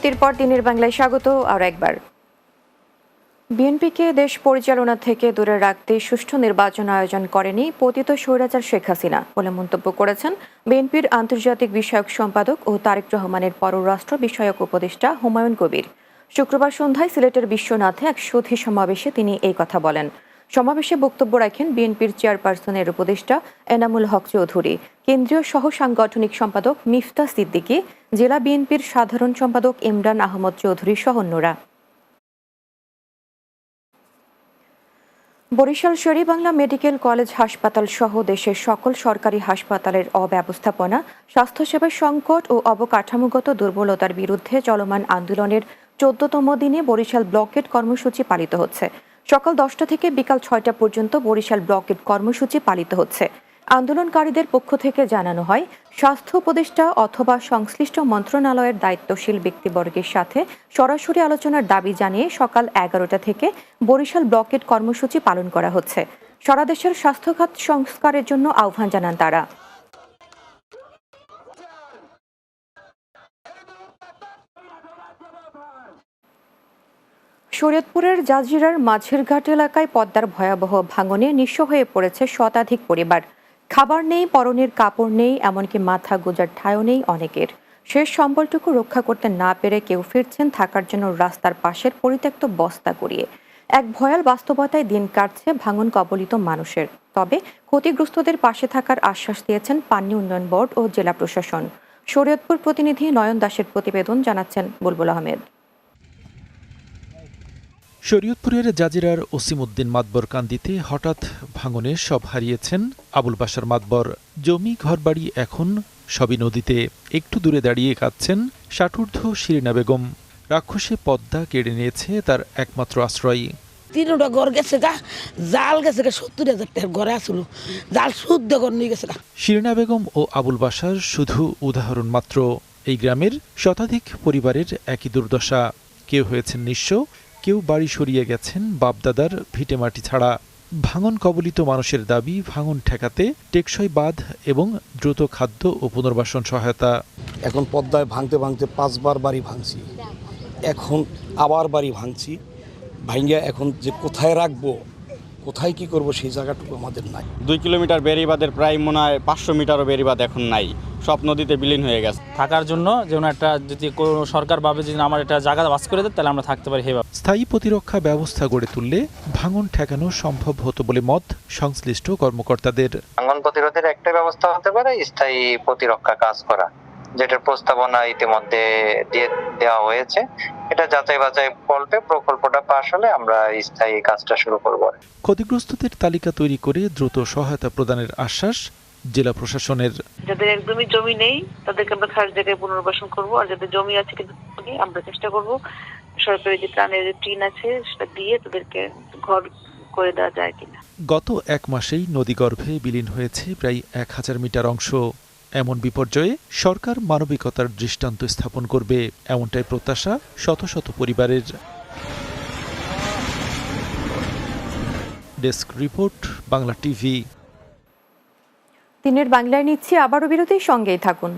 বিরতির পর দিনের বাংলায় স্বাগত। আর একবার, বিএনপিকে দেশ পরিচালনা থেকে দূরে রাখতে সুষ্ঠু নির্বাচন আয়োজন করেনি পতিত স্বৈরাচার শেখ হাসিনা বলে মন্তব্য করেছেন বিএনপির আন্তর্জাতিক বিষয়ক সম্পাদক ও তারেক রহমানের পররাষ্ট্র বিষয়ক উপদেষ্টা হুমায়ুন কবির। শুক্রবার সন্ধ্যায় সিলেটের বিশ্বনাথে এক সুধী সমাবেশে তিনি এই কথা বলেন। সমাবেশে বক্তব্য রাখেন বিএনপির চেয়ারপারসনের উপদেষ্টা এনামুল হক চৌধুরী, কেন্দ্রীয় সহ সাংগঠনিক সম্পাদক মিফতা সিদ্দিকী, জেলা বিএনপির সাধারণ সম্পাদক ইমরান আহমদ চৌধুরী সহ অন্যরা। বরিশাল শের-ই-বাংলা মেডিকেল কলেজ হাসপাতাল সহ দেশের সকল সরকারি হাসপাতালের অব্যবস্থাপনা, স্বাস্থ্যসেবার সংকট ও অবকাঠামোগত দুর্বলতার বিরুদ্ধে চলমান আন্দোলনের ১৪তম দিনে বরিশাল ব্লকেট কর্মসূচি পালিত হচ্ছে। সকাল ১০টা থেকে বিকাল ৬টা পর্যন্ত বরিশাল ব্লকেট কর্মসূচি পালিত হচ্ছে। আন্দোলনকারীদের পক্ষ থেকে জানানো হয়, স্বাস্থ্য উপদেষ্টা অথবা সংশ্লিষ্ট মন্ত্রণালয়ের দায়িত্বশীল ব্যক্তিবর্গের সাথে সরাসরি আলোচনার দাবি জানিয়ে সকাল ১১টা থেকে বরিশাল ব্লকেট কর্মসূচি পালন করা হচ্ছে। সারা দেশের স্বাস্থ্যখাত সংস্কারের জন্য আহ্বান জানান তারা। শরীয়তপুরের জাজিরার মাঝেরঘাট এলাকায় পদ্মার ভয়াবহ ভাঙনে নিঃস্ব হয়ে পড়েছে শতাধিক পরিবার। খাবার নেই, পরনের কাপড় নেই, এমনকি মাথা গোজার ঠাঁইও নেই অনেকের। শেষ সম্বলটুকু রক্ষা করতে না পেরে কেউ ফিরছেন থাকার জন্য রাস্তার পাশের পরিত্যক্ত বস্তা গড়িয়ে। এক ভয়াল বাস্তবতায় দিন কাটছে ভাঙন কবলিত মানুষের। তবে ক্ষতিগ্রস্তদের পাশে থাকার আশ্বাস দিয়েছেন পানি উন্নয়ন বোর্ড ও জেলা প্রশাসন। শরীয়তপুর প্রতিনিধি নয়ন দাসের প্রতিবেদন, জানাচ্ছেন বুলবুল আহমেদ। শরীয়তপুরের জাজিরার ওসিমউদ্দিন মাতবর কান্দিতে হঠাৎ ভাঙনে সব হারিয়েছেন আবুল বাশার মাতবর। জমি ঘরবাড়ি এখন সবই নদীতে। একটু দূরে দাঁড়িয়ে কাঁদছেন ষাটূর্ধ্ব শিরিনা বেগম। রাক্ষসে পদ্মা কেড়ে নিয়েছে তার একমাত্র আশ্রয়। তিনটা ঘর গেছে গা, জাল গেছে গা, ৭০,০০০ টাকার ঘরে আসলো, জাল শুদ্ধ ঘর নিয়ে গেছে গা। শিরিনা বেগম ও আবুল বাশার শুধু উদাহরণ মাত্র। এই গ্রামের শতাধিক পরিবারের একই দুর্দশা। কেউ হয়েছেন নিঃস্ব, কেউ বাড়ি সরিয়ে গেছেন বাপদাদার ভিটেমাটি ছাড়া। ভাঙন কবলিত মানুষের দাবি ভাঙন ঠেকাতে টেকসই বাঁধ এবং দ্রুত খাদ্য ও পুনর্বাসন সহায়তা। এখন পদ্মায় ভাঙতে ভাঙতে 5বার বাড়ি ভাঙছি, এখন আবার বাড়ি ভাঙছি। ভাঙ্গিয়া এখন যে কোথায় রাখবো, কোথায় কি করব, সেই জায়গাটুকু আমাদের নাই। 2 কিলোমিটার বেড়িবাঁধের প্রায় মনে হয় 500 মিটারও বেড়িবাঁধ এখন নাই, সব নদীতে বিলীন হয়ে গেছে। থাকার জন্য যেন একটা, যদি কোনো সরকার ভাবে যদি আমার একটা জায়গা বাস করে দেয় তাহলে আমরা থাকতে পারি। স্থায়ী প্রতিরক্ষা ব্যবস্থা গড়ে তুললে ভাঙন ঠেকানো সম্ভব হতো বলে মত সংশ্লিষ্ট কর্মকর্তাদের। ভাঙন প্রতিরোধের একটা ব্যবস্থা হতে পারে স্থায়ী প্রতিরক্ষা কাজ করা, যেটার প্রস্তাবনা ইতিমধ্যে দিয়ে দেওয়া হয়েছে। এটা যাচাই বাছাই করবে, প্রকল্পটা পাস হলে আমরা স্থায়ী কাজটা শুরু করব। ক্ষতিগ্রস্তদের তালিকা তৈরি করে দ্রুত সহায়তা প্রদানের আশ্বাস জেলা প্রশাসনের। যাদের একদমই জমি নেই তাদেরকে আমরা খাস জায়গায় পুনর্বাসন করব, আর যাদের জমি আছে কিন্তু আমরা চেষ্টা করব সরকারি যে ত্রাণের যে টিন আছে সেটা দিয়ে তাদেরকে ঘর করে দেওয়া যায় কিনা। গত 1 মাসেই নদীগর্ভে বিলীন হয়েছে প্রায় 1000 মিটার অংশ। এমন বিপর্যয়ে সরকার মানবিকতার দৃষ্টান্ত স্থাপন করবে, এমনটাই প্রত্যাশা শত শত পরিবারের। Desk report, Bangla TV. দিনের বাংলায় নিচ্ছি আবারও বিরতির সঙ্গেই থাকুন।